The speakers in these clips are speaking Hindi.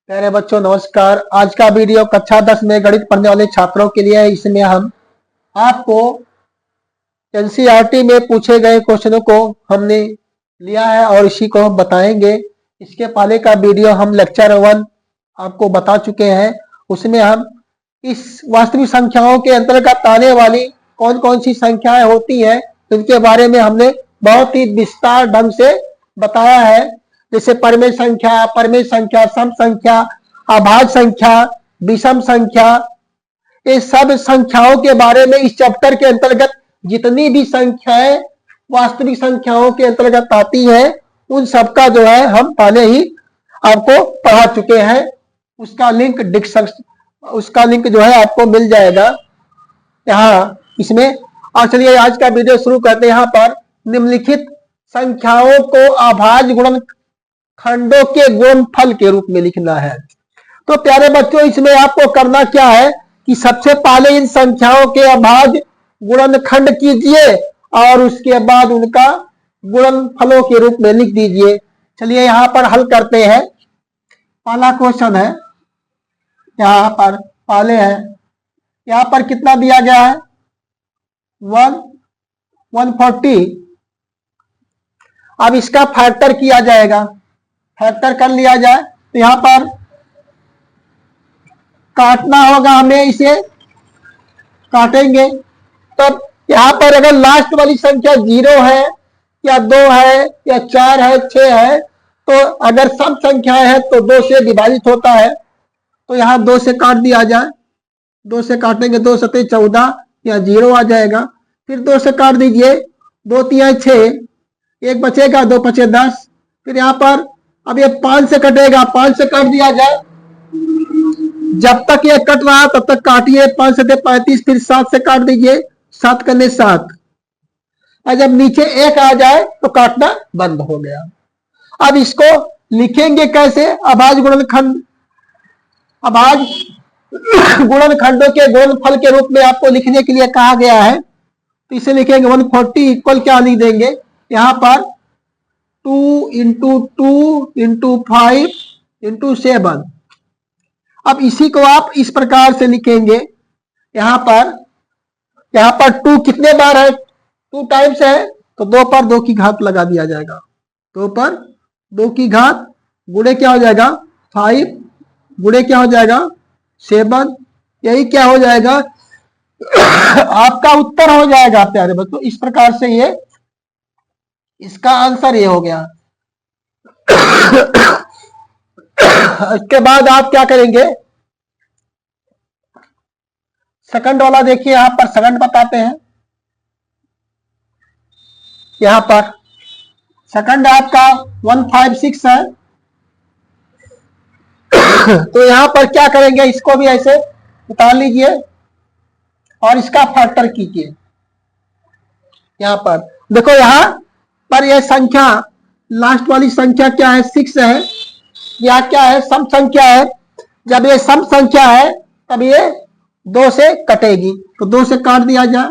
प्यारे बच्चों नमस्कार। आज का वीडियो कक्षा 10 में गणित पढ़ने वाले छात्रों के लिए है। इसमें हम आपको एनसीईआरटी में पूछे गए क्वेश्चनों को हमने लिया है और इसी को हम बताएंगे। इसके पहले का वीडियो हम लेक्चर 1 आपको बता चुके हैं। उसमें हम इस वास्तविक संख्याओं के अंतर्गत आने वाली कौन कौन सी संख्याएं होती हैं उनके बारे में हमने बहुत ही विस्तार ढंग से बताया है। जैसे परमेय संख्या, सम संख्या, अभाज्य संख्या, विषम संख्या, ये सब संख्याओं के बारे में इस चैप्टर के अंतर्गत जितनी भी संख्याएं वास्तविक संख्याओं के अंतर्गत आती हैं उन सबका जो है हम पहले ही आपको पढ़ा चुके हैं। उसका लिंक जो है आपको मिल जाएगा यहाँ इसमें। और चलिए आज का वीडियो शुरू करते हैं। यहाँ पर निम्नलिखित संख्याओं को अभाज्य गुणनखंडों के गुणनफल के रूप में लिखना है। तो प्यारे बच्चों इसमें आपको करना क्या है कि सबसे पहले इन संख्याओं के अभाज्य गुणनखंड कीजिए और उसके बाद उनका गुणनफलों के रूप में लिख दीजिए। चलिए यहाँ पर हल करते हैं। पहला क्वेश्चन है, यहाँ पर पहले है, यहाँ पर कितना दिया गया है 140। अब इसका फैक्टर किया जाएगा। फैक्टर कर लिया जाए तो यहाँ पर काटना होगा हमें, इसे काटेंगे। तब यहाँ पर अगर लास्ट वाली संख्या 0 है या 2 है या 4 है 6 है तो अगर सम संख्याएं है तो 2 से विभाजित होता है। तो यहाँ 2 से काट दिया जाए। 2 से काटेंगे 2 सते 14 या 0 आ जाएगा। फिर 2 से काट दीजिए, 2 3 6, 1 बचेगा, 2 5 10। फिर यहाँ पर अब ये 5 से कटेगा, 5 से काट दिया जाए। जब तक ये कट रहा तब तक काटिए। 5 से 35, फिर 7 से काट दीजिए, 7 करने 7। और जब नीचे 1 आ जाए तो काटना बंद हो गया। अब इसको लिखेंगे कैसे? अभाज्य गुणनखंडों के गुणनफल के रूप में आपको लिखने के लिए कहा गया है। तो इसे लिखेंगे 140 इक्वल क्या लिख देंगे यहाँ पर 2 इंटू 2 इंटू 5 इंटू 7। अब इसी को आप इस प्रकार से लिखेंगे। यहाँ पर 2 कितने बार है? 2 टाइम्स है तो 2 पर 2 की घात लगा दिया जाएगा। 2 पर 2 की घात गुणे क्या हो जाएगा 5, गुणे क्या हो जाएगा 7। यही क्या हो जाएगा आपका उत्तर हो जाएगा प्यारे बच्चों। इस प्रकार से ये इसका आंसर ये हो गया। इसके बाद आप क्या करेंगे, सेकंड वाला देखिए। यहां पर सेकंड बताते हैं। यहां पर सेकंड आपका 156 है। तो यहां पर क्या करेंगे, इसको भी ऐसे उतार लीजिए और इसका फैक्टर कीजिए। यहां पर देखो, यहां पर यह संख्या लास्ट वाली संख्या क्या है 6 है। यह क्या है सम संख्या है। जब ये सम संख्या है तब ये 2 से कटेगी। तो 2 से काट दिया जाए।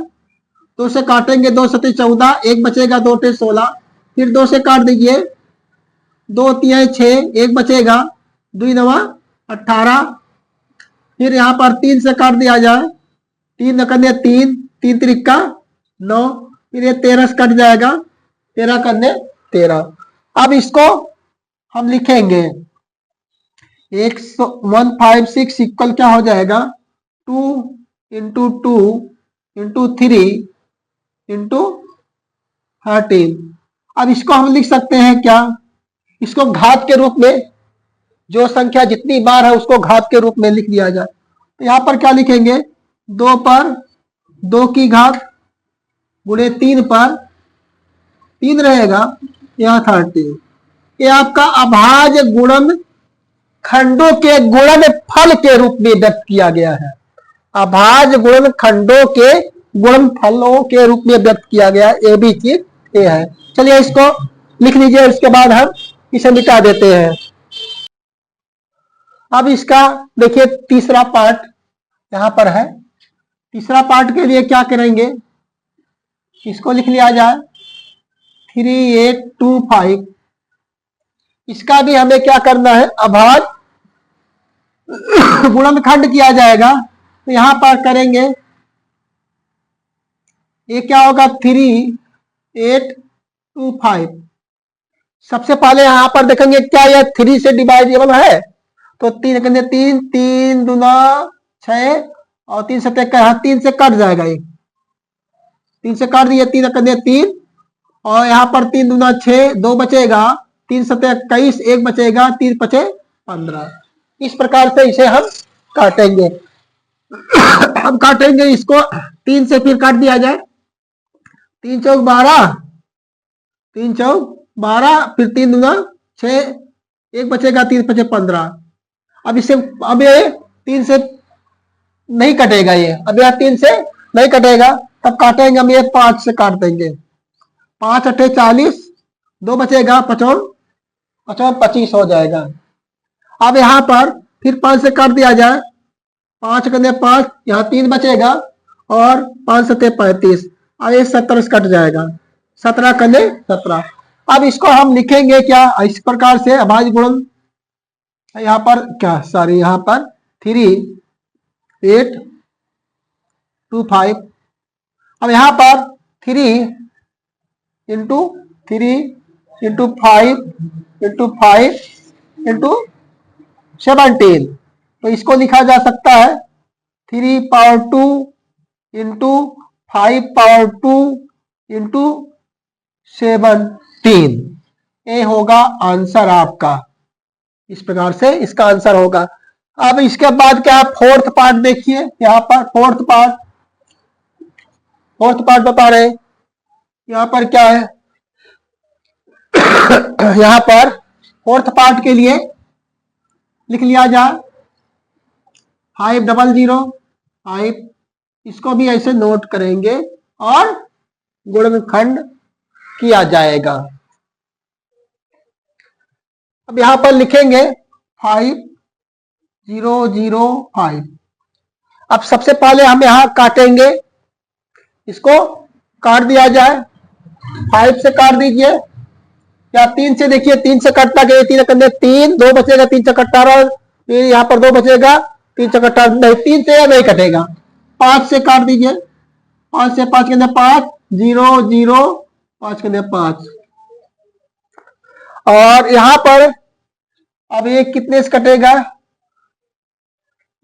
2 से काटेंगे 2 सते 14, 1 बचेगा, 2 टे 16। फिर 2 से काट दीजिए, 2 3 6, 1 बचेगा, 2 9 18। फिर यहाँ पर 3 से काट दिया जाए, 3 करने 3, 3 त्रिका 9। फिर ये 13 से कट जाएगा, 13 करने 13। अब इसको हम लिखेंगे 156 इक्वल क्या हो जाएगा 2 इंटू 2 इंटू 3 इंटू 13। अब इसको हम लिख सकते हैं क्या, इसको घात के रूप में, जो संख्या जितनी बार है उसको घात के रूप में लिख दिया जाए। तो यहाँ पर क्या लिखेंगे 2 पर 2 की घात गुणे 3 पर 3 रहेगा, यहाँ 13। ये आपका अभाज्य गुणनखंडों के गुणनफल के रूप में व्यक्त किया गया है। अभाज्य गुणनखंडों के गुणनफलों के रूप में व्यक्त किया गया। ए बी चीज ये है। चलिए इसको लिख लीजिए, उसके बाद हम इसे मिटा देते हैं। अब इसका देखिए तीसरा पार्ट यहां पर है। तीसरा पार्ट के लिए क्या करेंगे, इसको लिख लिया जाए 3825। इसका भी हमें क्या करना है, अभाज्य गुणनखंड किया जाएगा। तो यहां पर करेंगे, ये क्या होगा 3825। सबसे पहले यहां पर देखेंगे क्या यह 3 से डिवाइडेबल है, तो 3 करने 3, 3 दूना 6 और 3 सत्ते का, यहाँ 3 से कट जाएगा, ये 3 से काट दिए, 3 करने 3 और यहाँ पर 3 दूना 6, 2 बचेगा, 3 सत्ते 21, 1 बचेगा, 3 पचे 15। इस प्रकार से इसे हम काटेंगे। हम काटेंगे इसको 3 से, फिर काट दिया जाए, 3 चौक 12, 3 चौक 12, फिर 3 दूना 6, 1 बचेगा, 3 पचे 15। अब इसे, अब ये 3 से नहीं कटेगा, ये अब यह 3 से नहीं कटेगा, तब काटेंगे हम ये 5 से काट देंगे। 5 अट्ठे 40, 2 बचेगा, 55 25 हो जाएगा। अब यहाँ पर फिर 5 से काट दिया जाए, 5 करने 5, यहाँ 3 बचेगा और 5 सत्ते 35, अब ये 17 से कट जाएगा, 17 करने 17। अब इसको हम लिखेंगे क्या, इस प्रकार से अभाज्य गुणन, यहाँ पर क्या, सॉरी यहाँ पर 3825। अब यहाँ पर 3 इंटू 3 इंटू 5 इंटू 5 इंटू 17, तो इसको लिखा जा सकता है 3 पावर 2 इंटू 5 पावर 2 इंटू 17। ये होगा आंसर आपका। इस प्रकार से इसका आंसर होगा। अब इसके बाद क्या है, फोर्थ पार्ट देखिए, यहाँ पर फोर्थ पार्ट बता रहे हैं। यहाँ पर क्या है, यहाँ पर फोर्थ पार्ट के लिए लिख लिया जाए 500, इसको भी ऐसे नोट करेंगे और गुणनखंड किया जाएगा। अब यहां पर लिखेंगे 5005। अब सबसे पहले हम यहां काटेंगे, इसको काट दिया जाए, 5 से काट दीजिए, या 3 से, देखिए 3 से कटता गया, 3 करने 3, 2 बचेगा, 3 से कटता रहा, फिर यहाँ पर 2 बचेगा, 3 से कटता नहीं, 3 से नहीं कटेगा, 5 से काट दीजिए, 5 से 5 के अंदर 5, 0 0, 5 के अंदर 5। और यहां पर अब ये कितने से कटेगा,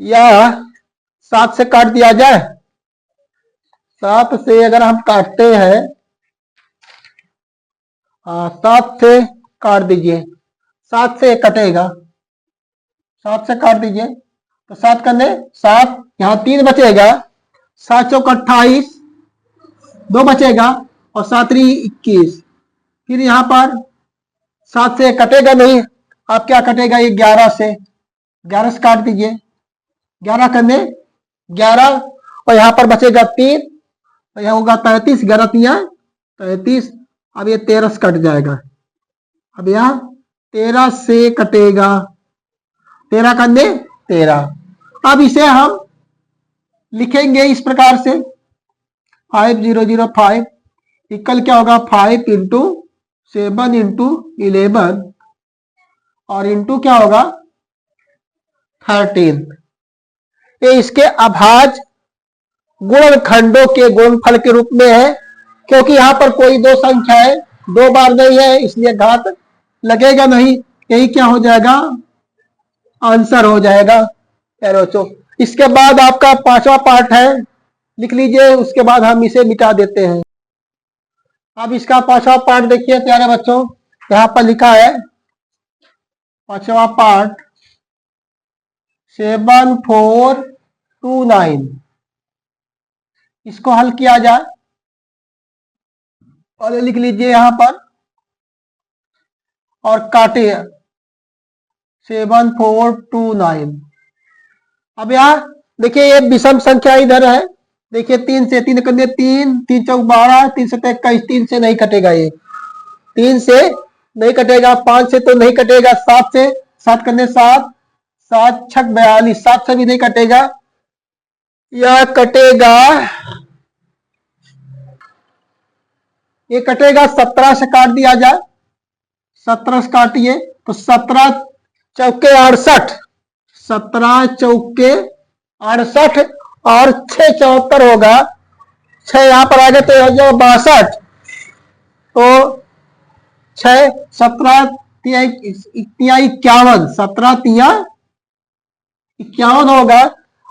या 7 से काट दिया जाए, 7 से अगर हम काटते हैं, 7 से काट दीजिए, 7 से कटेगा, 7 से काट दीजिए, तो 7 करने 7, यहाँ 3 बचेगा, 7 चौक 28, 2 बचेगा और 7 21। फिर यहाँ पर 7 से कटेगा नहीं, आप क्या कटेगा, ये 11 से, 11 से काट दीजिए, 11 करने 11 और यहाँ पर बचेगा 3, तो यह होगा 33, 11 33। अब ये 13 से कट जाएगा, अब यहाँ 13 से कटेगा, 13 करने 13। अब इसे हम लिखेंगे इस प्रकार से 5005 इक्वल क्या होगा, 5 इंटू 7 इंटू 11 और इंटू क्या होगा 13। ये इसके अभाज्य गुणनखंडों के गुणनफल के रूप में है, क्योंकि यहां पर कोई दो संख्या है, 2 बार नहीं है, इसलिए घात लगेगा नहीं, यही क्या हो जाएगा, आंसर हो जाएगा बच्चों। इसके बाद आपका 5वां पार्ट है, लिख लीजिए, उसके बाद हम इसे मिटा देते हैं। अब इसका 5वां पार्ट देखिए प्यारे बच्चों, यहां पर लिखा है 5वां पार्ट 7429। इसको हल किया जाए, और लिख लीजिए यहां पर और काटे 7429। अब यहाँ देखिए ये विषम संख्या इधर है, देखिए 3 से, 3 करने 3, 3 चौक 12, 3 से 21, 3 से नहीं कटेगा, ये 3 से नहीं कटेगा, 5 से तो नहीं कटेगा, 7 से, 7 करने 7, 7 छक 42, 7 से भी नहीं कटेगा, यह कटेगा, ये कटेगा 17 से काट दिया जाए, 17 से काटिए तो 17 चौके 68, 17 चौके 68 और 6 74 होगा, 6 यहां पर आ गए तो हो जाएगा 62, तो 6 17 तिया 51, 17 तिया 51 होगा,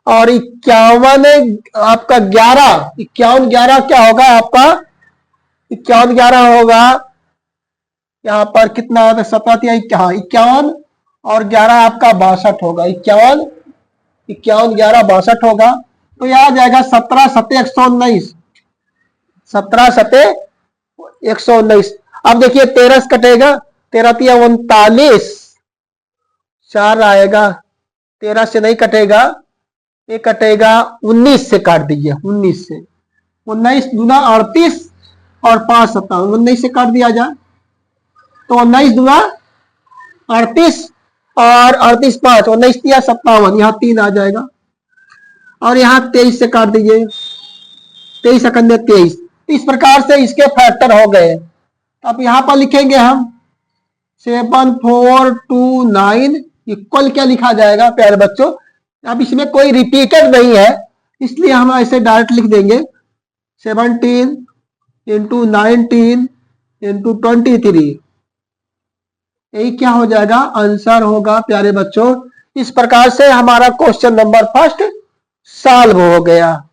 और 51 आपका 11, 51 11 क्या होगा आपका, 51 11 होगा यहाँ पर कितना होगा, 17 तिया 51 और 11 आपका 62 होगा, 51 51 11 62 होगा, तो यह आ जाएगा 17 7 119, 17 7 119। अब देखिए 13 से कटेगा, 13 तिया 39, 4 आएगा, 13 से नहीं कटेगा, ये कटेगा 19 से, काट दीजिए 19 से, 19 दूना 38 और 5 57, 19 से काट दिया जाए तो 19 दूना 38 और 38 5, 19 तिया 57, यहाँ 3 आ जाएगा, और यहाँ 23 से काट दीजिए, 23 अकन्या 23। इस प्रकार से इसके फैक्टर हो गए। अब यहाँ पर लिखेंगे हम 7429 इक्वल क्या लिखा जाएगा प्यारे बच्चों, अब इसमें कोई रिपीटेड नहीं है, इसलिए हम ऐसे डायरेक्ट लिख देंगे 17 इंटू 19 इंटू 23, यही क्या हो जाएगा, आंसर होगा प्यारे बच्चों। इस प्रकार से हमारा क्वेश्चन नंबर फर्स्ट सॉल्व हो गया।